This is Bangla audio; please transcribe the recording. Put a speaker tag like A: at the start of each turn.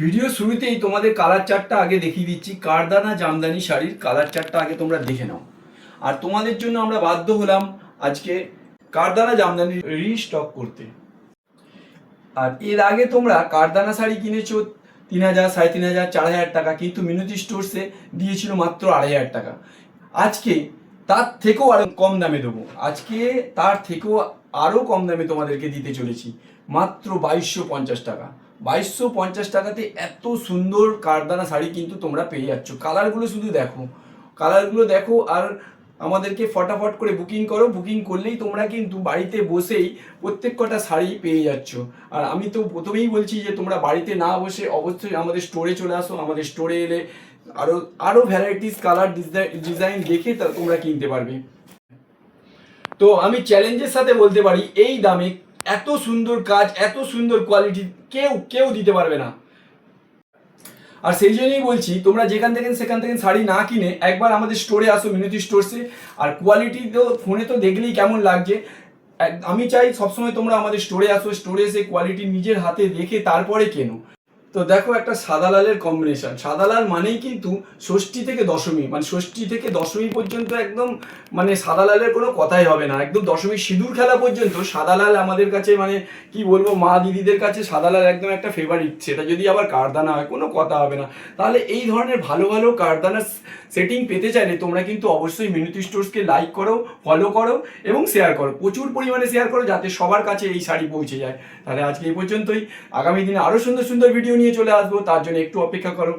A: ভিডিও শুরুতেই তোমাদের কালার চার্টটা আগে দেখিয়ে দিচ্ছি। কারদানা জামদানি শাড়ির কালার চার্টটা আগে তোমরা দেখে নাও। আর তোমাদের জন্য আমরা বাধ্য হলাম আজকে কারদানা জামদানি রিস্টক করতে। আর এর আগে তোমরা কারদানা শাড়ি কিনেছো 3,000, 3,500, 4,000 টাকা, কিন্তু মিনতি স্টোরসে দিয়েছিল মাত্র 2,500 টাকা। আজকে তার থেকেও আরো কম দামে দেবো। আজকে তার থেকেও আরো কম দামে তোমাদেরকে দিতে চলেছি, মাত্র 2,250 টাকা। 2,250 টাকাতে এত সুন্দর কারদানা শাড়ি কিন্তু তোমরা পেয়ে যাচ্ছ। কালারগুলো শুধু দেখো, কালারগুলো দেখো, আর আমাদেরকে ফটাফট করে বুকিং করো। বুকিং করলেই তোমরা কিন্তু বাড়িতে বসেই প্রত্যেক কটা শাড়ি পেয়ে যাচ্ছ। আর আমি তো প্রথমেই বলছি যে তোমরা বাড়িতে না বসে অবশ্যই আমাদের স্টোরে চলে আসো। আমাদের স্টোরে এলে আরো আরো ভ্যারাইটিস কালার ডিজাইন দেখে তোমরা কিনতে পারবে। তো আমি চ্যালেঞ্জের সাথে বলতে পারি, এই দামে এত সুন্দর কাজ, এত সুন্দর কোয়ালিটি কেউ কেউ দিতে পারবে না। আর সেই জন্যই বলছি, তোমরা যেখান থেকে সেখান থেকে শাড়ি না কিনে একবার আমাদের স্টোরে আসো, মিনতি স্টোরসে। আর কোয়ালিটি তো ফোনে তো দেখলেই কেমন লাগছে। আমি চাই সবসময় তোমরা আমাদের স্টোরে আসো, স্টোরে এসে কোয়ালিটি নিজের হাতে দেখে তারপরে কেনো। তো দেখো, একটা সাদা লালের কম্বিনেশন। সাদা লাল মানেই কিন্তু ষষ্ঠী থেকে দশমী, মানে ষষ্ঠী থেকে দশমী পর্যন্ত একদম মানে সাদা লালের কোনো কথাই হবে না। একদম দশমী সিঁদুর খেলা পর্যন্ত সাদা লাল আমাদের কাছে, মানে কি বলবো, মা দিদিদের কাছে সাদা লাল একদম একটা ফেভারিট। সেটা যদি আবার কারদানা হয়, কোনো কথা হবে না। তাহলে এই ধরনের ভালো ভালো কারদানা সেটিং পেতে চাইলে তোমরা কিন্তু অবশ্যই মিনতি স্টোরসকে লাইক করো, ফলো করো এবং শেয়ার করো। প্রচুর পরিমাণে শেয়ার করো, যাতে সবার কাছে এই শাড়ি পৌঁছে যায়। তাহলে আজকে এই পর্যন্তই। আগামী দিনে আরো সুন্দর সুন্দর ভিডিও নিয়ে চলে আসবো, তার জন্য একটু অপেক্ষা করো।